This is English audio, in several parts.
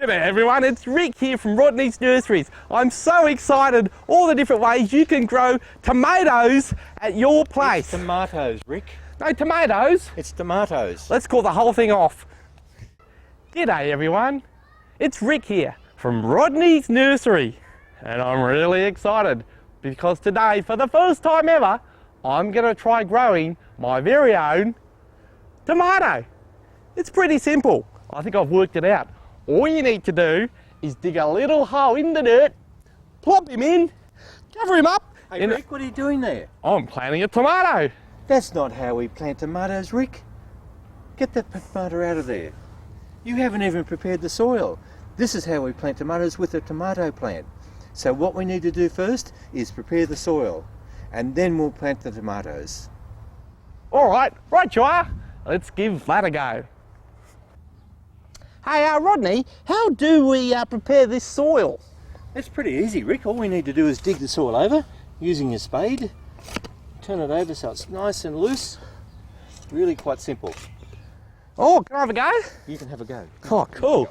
G'day everyone, it's Rick here from Rodney's Nurseries. I'm so excited, all the different ways you can grow tomatoes at your place. It's tomatoes, Rick. No tomatoes. It's tomatoes. Let's call the whole thing off. G'day everyone, it's Rick here from Rodney's Nursery. And I'm really excited because today, for the first time ever, I'm going to try growing my very own tomato. It's pretty simple. I think I've worked it out. All you need to do is dig a little hole in the dirt, plop him in, cover him up. Hey Rick, what are you doing there? I'm planting a tomato. That's not how we plant tomatoes, Rick. Get that tomato out of there. You haven't even prepared the soil. This is how we plant tomatoes with a tomato plant. So what we need to do first is prepare the soil, and then we'll plant the tomatoes. All right you are. Let's give that a go. Hey, Rodney, how do we prepare this soil? It's pretty easy, Rick. All we need to do is dig the soil over using your spade. Turn it over so it's nice and loose. Really quite simple. Oh, can I have a go? You can have a go. Oh, cool.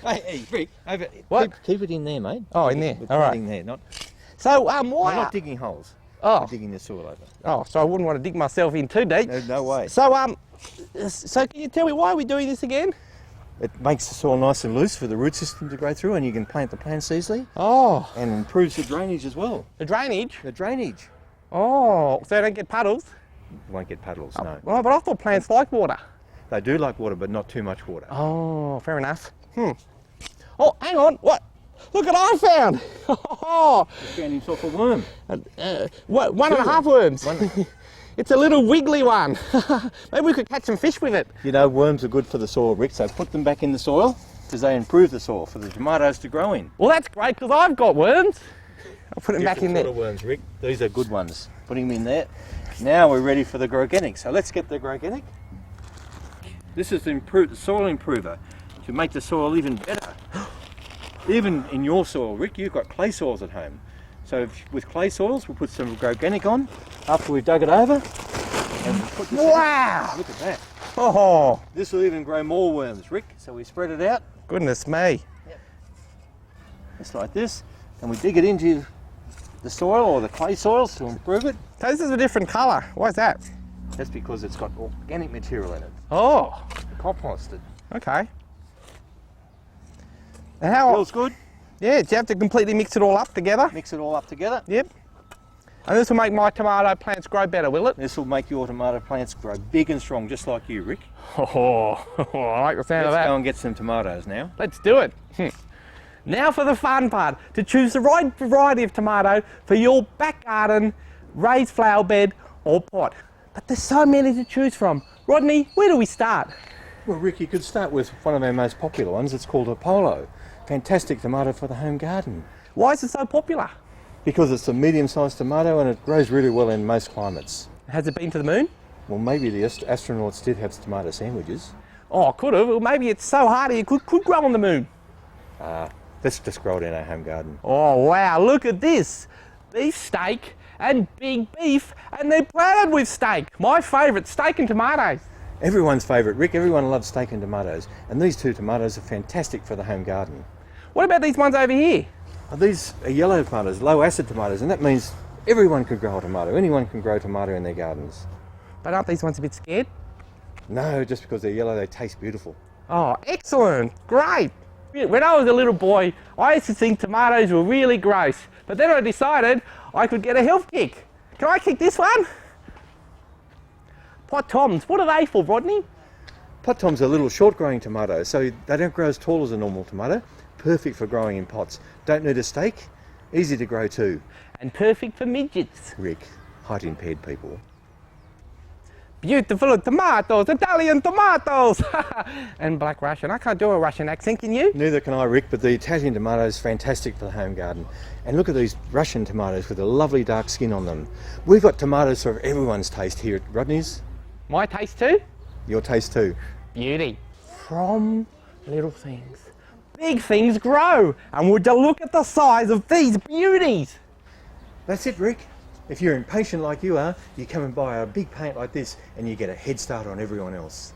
Hey, Rick, over. What? Keep it in there, mate. Oh, in there. We're All right. planting there, not. So, We're why? not digging holes. Oh. We're digging the soil over. Oh, so I wouldn't want to dig myself in too deep. No way. So can you tell me why we're doing this again? It makes the soil nice and loose for the root system to grow through, and you can plant the plants easily. Oh. And improves the drainage as well. The drainage? The drainage. Oh, so they don't get puddles? You won't get puddles, no. Well, but I thought plants like water. They do like water, but not too much water. Oh, fair enough. Oh, hang on. What? Look what I found. He found himself a worm. One and a half worms. It's a little wiggly one. Maybe we could catch some fish with it. You know, worms are good for the soil, Rick, so put them back in the soil because they improve the soil for the tomatoes to grow in. Well, that's great because I've got worms. I'll put them back in there. Different sort of worms, Rick. These are good ones. Put them in there. Now we're ready for the organic. So let's get the organic. This is the soil improver to make the soil even better. Even in your soil, Rick, you've got clay soils at home. So with clay soils, we'll put some organic on after we've dug it over. And put this Wow! Look at that. Oh, This will even grow more worms, Rick. So we spread it out. goodness me. Just like this. And we dig it into the soil or the clay soils to improve it. So this is a different colour. Why is that? That's because it's got organic material in it. Oh, Composted. okay. And how? Feels good. Yeah, do you have to completely mix it all up together? Mix it all up together. Yep. And this will make my tomato plants grow better, will it? This will make your tomato plants grow big and strong, just like you, Rick. Oh, I like the sound of Let's that. go and get some tomatoes now. Let's do it. Now for the fun part, to choose the right variety of tomato for your back garden, raised flower bed or pot. But there's so many to choose from. Rodney, where do we start? Well, Rick, you could start with one of our most popular ones. It's called a polo. Fantastic tomato for the home garden. Why is it so popular? Because it's a medium-sized tomato and it grows really well in most climates. Has it been to the moon? Well, maybe the astronauts did have tomato sandwiches. Oh, could have. Well, maybe it's so hardy it could grow on the moon. Let's just grow it in our home garden. Oh, wow, look at this. Beef steak and big beef, and they're planted with steak. My favourite, steak and tomatoes. Everyone's favourite, Rick. Everyone loves steak and tomatoes. And these two tomatoes are fantastic for the home garden. What about these ones over here? These are yellow tomatoes, low acid tomatoes, and that means everyone can grow a tomato. Anyone can grow tomato in their gardens. But aren't these ones a bit scared? No, just because they're yellow, they taste beautiful. Oh, excellent. Great. When I was a little boy, I used to think tomatoes were really gross. But then I decided I could get a health kick. Can I kick this one? Pot toms, what are they for, Rodney? Pot toms are little short-growing tomatoes, so they don't grow as tall as a normal tomato. Perfect for growing in pots. Don't need a stake. Easy to grow too. And perfect for midgets. Rick, height-impaired people. Beautiful tomatoes, Italian tomatoes. And black Russian. I can't do a Russian accent, can you? Neither can I, Rick, but the Italian tomato is fantastic for the home garden. And look at these Russian tomatoes with a lovely dark skin on them. We've got tomatoes for everyone's taste here at Rodney's. My taste too? Your taste too. Beauty. From little things, big things grow. And would you look at the size of these beauties? That's it, Rick. If you're impatient like you are, you come and buy a big paint like this and you get a head start on everyone else.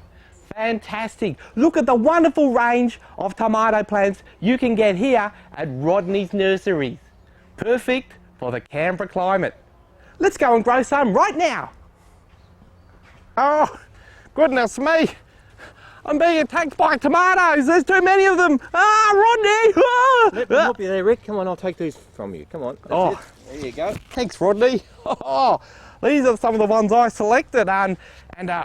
Fantastic. Look at the wonderful range of tomato plants you can get here at Rodney's Nurseries. Perfect for the Canberra climate. Let's go and grow some right now. Oh, goodness me. I'm being attacked by tomatoes. There's too many of them. Ah, Rodney. Ah. Let me help you there, Rick. Come on, I'll take these from you. Come on. That's it. There you go. Thanks, Rodney. Oh, these are some of the ones I selected, and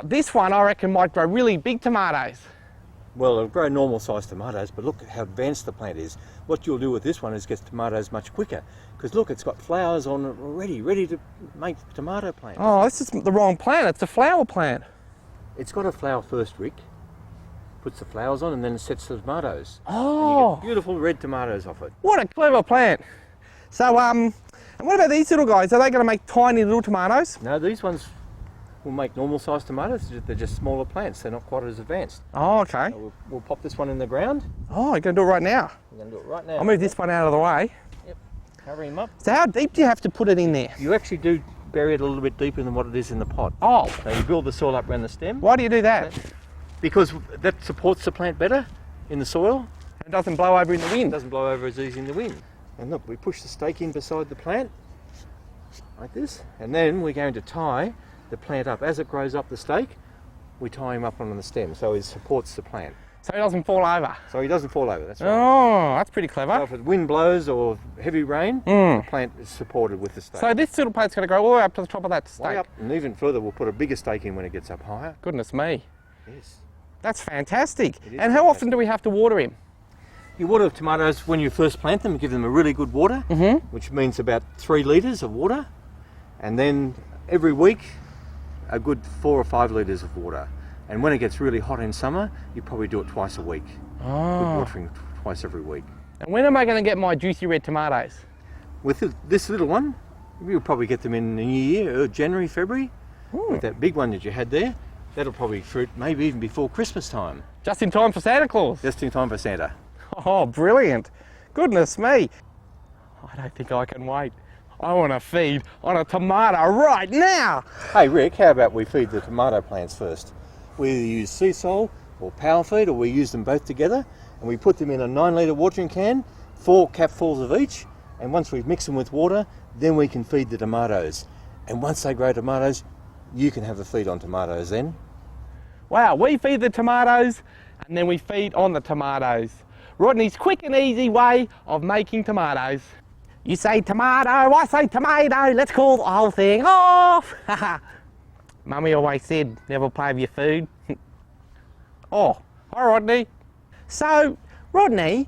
this one I reckon might grow really big tomatoes. Well, it'll grow normal sized tomatoes, but look how advanced the plant is. What you'll do with this one is get tomatoes much quicker, because look, it's got flowers on it already, ready to make tomato plants. Oh, this is the wrong plant. It's a flower plant. It's got a flower first, Rick. Puts the flowers on and then it sets the tomatoes. Oh. And you get beautiful red tomatoes off it. What a clever plant. So, and what about these little guys? Are they going to make tiny little tomatoes? No, these ones will make normal sized tomatoes. They're just smaller plants. They're not quite as advanced. Oh, okay. So we'll pop this one in the ground. Oh, you're going to do it right now? We're going to do it right now. I'll move this one out of the way. Yep. Cover him up. So how deep do you have to put it in there? You actually do bury it a little bit deeper than what it is in the pot. Oh. So you build the soil up around the stem. Why do you do that? Because that supports the plant better in the soil. It doesn't blow over in the It wind. doesn't blow over as easy in the wind. And look, we push the stake in beside the plant, like this, and then we're going to tie the plant up. As it grows up the stake, we tie him up on the stem, so it supports the plant. So it doesn't fall over. So he doesn't fall over, that's right. Oh, that's pretty So clever. if the wind blows or heavy rain, the plant is supported with the stake. So this little plant's going to grow all the way up to the top of that Way stake. up, and even further, we'll put a bigger stake in when it gets up higher. Goodness me. Yes. That's fantastic. It is And how often do we have to water him? You water tomatoes when you first plant them, give them a really good water, which means about 3 litres of water, and then every week a good 4 or 5 litres of water. And when it gets really hot in summer, you probably do it twice a week. Good watering twice every week. And when am I going to get my juicy red tomatoes? With this little one, you'll probably get them in the new year, January, February. With that big one that you had there, that'll probably fruit maybe even before Christmas time. Just in time for Santa Claus. Just in time for Santa. Oh, brilliant. Goodness me. I don't think I can wait. I want to feed on a tomato right now. Hey Rick, how about we feed the tomato plants first? We either use sea salt or power feed, or we use them both together, and we put them in a 9 litre watering can, 4 capfuls of each, and once we've mixed them with water, then we can feed the tomatoes. And once they grow tomatoes, you can have a feed on tomatoes then. Wow, we feed the tomatoes and then we feed on the tomatoes. Rodney's quick and easy way of making tomatoes. You say tomato, I say tomato, let's call the whole thing off. Mummy always said, never play with your food. Oh, hi Rodney. So, Rodney,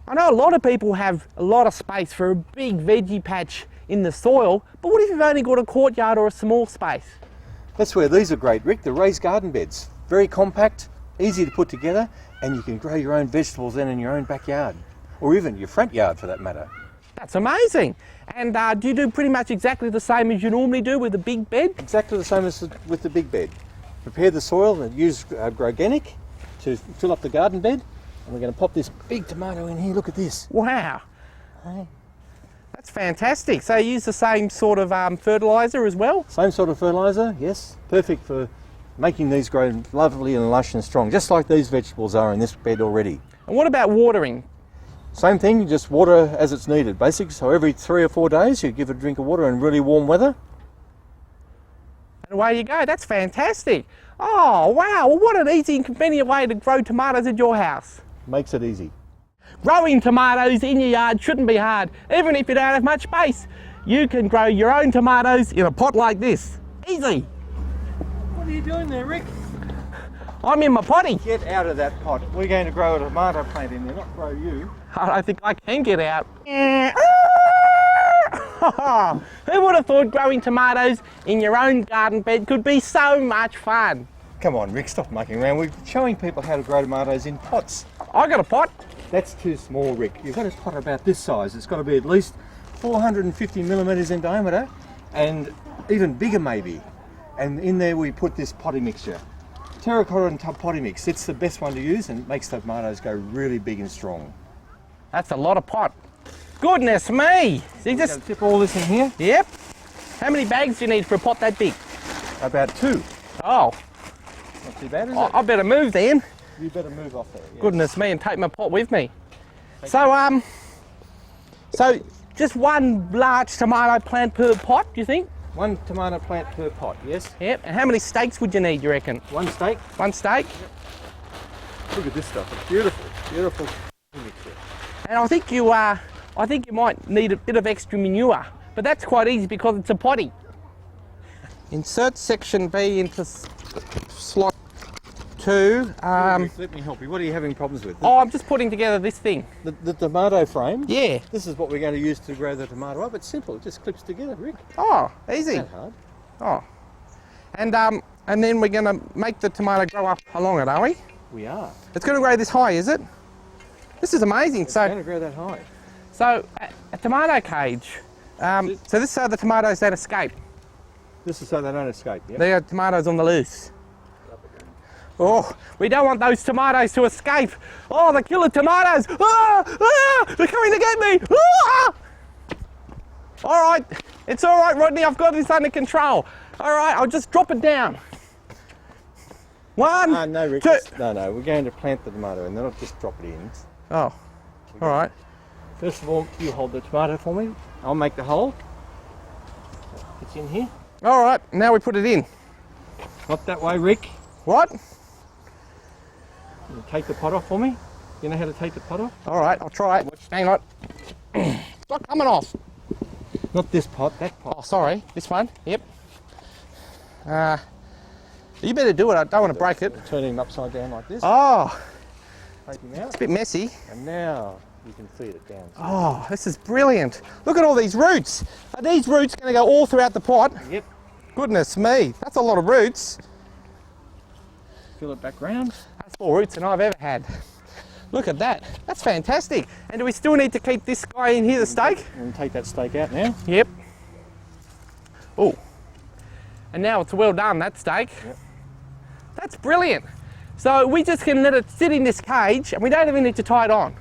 I know a lot of people have a lot of space for a big veggie patch in the soil, but what if you've only got a courtyard or a small space? That's where these are great, Rick, the raised garden beds. Very compact, easy to put together, and you can grow your own vegetables then in your own backyard, or even your front yard for that matter. That's amazing. And do you do pretty much exactly the same as you normally do with a big bed? Exactly the same as with the big bed. Prepare the soil and use organic to fill up the garden bed, and we're going to pop this big tomato in here. Look at this. Wow. Hey. That's fantastic. So you use the same sort of fertiliser as well? Same sort of fertiliser, yes. Perfect for making these grow lovely and lush and strong, just like these vegetables are in this bed already. And what about watering? Same thing, you just water as it's needed, basically. So every 3 or 4 days you give it a drink of water in really warm weather. And away you go. That's fantastic. Oh, wow. Well, what an easy and convenient way to grow tomatoes at your house. Makes it easy. Growing tomatoes in your yard shouldn't be hard. Even if you don't have much space, you can grow your own tomatoes in a pot like this. Easy. What are you doing there, Rick? I'm in my potty. Get out of that pot. We're going to grow a tomato plant in there, not grow you. I don't think I can get out. Who would have thought growing tomatoes in your own garden bed could be so much fun? Come on, Rick, stop mucking around. We're showing people how to grow tomatoes in pots. I got a pot. That's too small, Rick. You've got a pot about this size. It's got to be at least 450 millimetres in diameter, and even bigger maybe. And in there we put this potting mixture. Terracotta and tub potting mix. It's the best one to use and makes the tomatoes go really big and strong. That's a lot of pot. Goodness me! So you just dip all this in here. Yep. How many bags do you need for a pot that big? About 2. Oh. Not not too bad, is I better move then. You better move off there. Yeah. Goodness me, and take my pot with me. So so just one large tomato plant per pot, do you think? One tomato plant per pot, yes. Yep. And how many stakes would you need, you reckon? One stake. One stake? Look at this stuff. It's beautiful. Beautiful mixture. And I think you might need a bit of extra manure, but that's quite easy because it's a potty. Insert section B into slot 2. Let me help you. What are you having problems with? Oh, I'm just putting together this thing. The tomato frame? Yeah. This is what we're going to use to grow the tomato up. It's simple. It just clips together, Rick. Oh, easy. Not hard. Oh. And then we're going to make the tomato grow up along it, are we? We are. It's going to grow this high, is it? This is amazing. It's going to grow that high. So a tomato cage. So this is so the tomatoes don't escape. This is so they don't escape, yeah? They are tomatoes on the loose. Oh, we don't want those tomatoes to escape. Oh, the killer tomatoes. Ah, ah, they're coming to get me. Ah! All right, it's all right, Rodney. I've got this under control. All right, I'll just drop it down. One, no, Rick. two. No, we're going to plant the tomato and then I'll just drop it in. Oh, all right. First of all, you hold the tomato for me. I'll make the hole. It's in here. All right, now we put it in. Not that way, Rick. What? You take the pot off for me. You know how to take the pot off? All right, I'll try it. Hang on. It's not coming off. Not this pot, that pot. Oh, sorry, this one. Yep. You better do it. I don't want to break it. Turn him upside down like this. Oh, Take him out. it's a bit messy. And now you can feed it down. Oh, this is brilliant. Look at all these roots. Are these roots going to go all throughout the pot? Yep. Goodness me, that's a lot of roots. Fill it back round. That's more roots than I've ever had. Look at that. That's fantastic. And do we still need to keep this guy in here, the stake? And take that stake out now. Yep. Oh. And now it's well done, that stake. Yep. That's brilliant. So we just can let it sit in this cage and we don't even need to tie it on.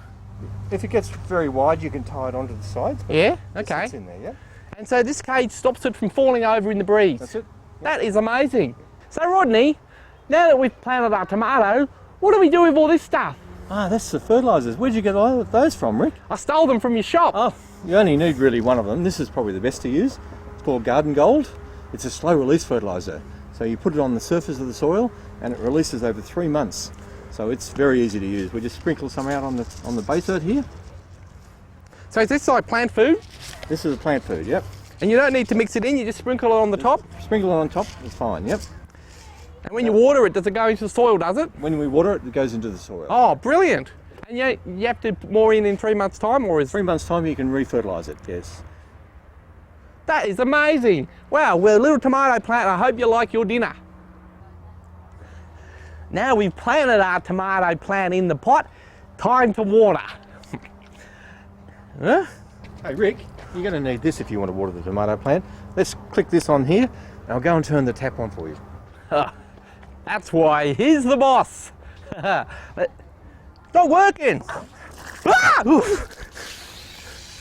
If it gets very wide, you can tie it onto the sides. Yeah? It Okay. sits in there, yeah? And so this cage stops it from falling over in the breeze. That's it. That is amazing. So Rodney, now that we've planted our tomato, what do we do with all this stuff? Ah, that's the fertilisers. Where'd you get all of those from, Rick? I stole them from your shop. Oh, you only need really one of them. This is probably the best to use. It's called Garden Gold. It's a slow release fertiliser. So you put it on the surface of the soil and it releases over 3 months. So it's very easy to use. We just sprinkle some out on the base earth here. So is this like plant food? This is a plant food, yep. And you don't need to mix it in, you just sprinkle it on the top? Sprinkle it on top, it's fine, yep. And when you water it, does it go into the soil, does it? When we water it, it goes into the soil. Oh, brilliant. And you have to put more in 3 months' time, or is... 3 months' time you can re-fertilise it, yes. That is amazing. Wow, we're a little tomato plant. I hope you like your dinner. Now we've planted our tomato plant in the pot, time to water. Huh? Hey Rick, you're going to need this if you want to water the tomato plant. Let's click this on here and I'll go and turn the tap on for you. That's why he's the boss. It's not working. Ah!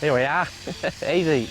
Here we are. Easy.